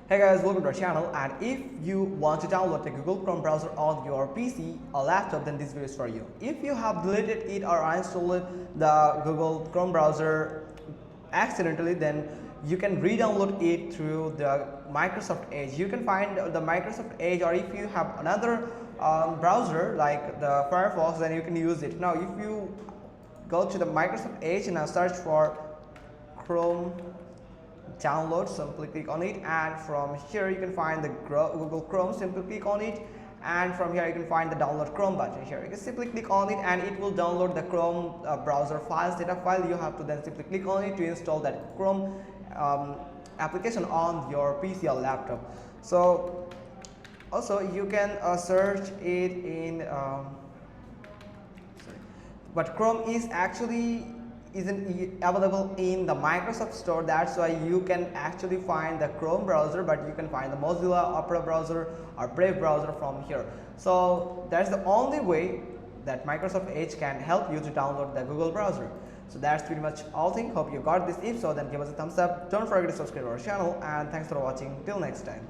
Hey guys, welcome to our channel, and if you want to download the Google Chrome browser on your PC or laptop, then this video is for you. If you have deleted it or uninstalled the Google Chrome browser accidentally, then you can re-download it through the Microsoft Edge. You can find the Microsoft Edge, or if you have another browser like the Firefox, then you can use it. Now if you go to the Microsoft Edge and search for Chrome download, simply click on it, and from here you can find the Google Chrome, simply click on it, and from here you can find the download Chrome button. Here you can simply click on it and it will download the Chrome browser files, data file. You have to then simply click on it to install that Chrome application on your PC or laptop. So also you can search it in but Chrome is actually isn't available in the Microsoft Store. That's why you can actually find the Chrome browser, but you can find the Mozilla Opera browser or Brave browser from here. So that's the only way that Microsoft Edge can help you to download the Google browser. So that's pretty much all thing. Hope you got this. If so, then give us a thumbs up. Don't forget to subscribe to our channel, and thanks for watching. Till next time.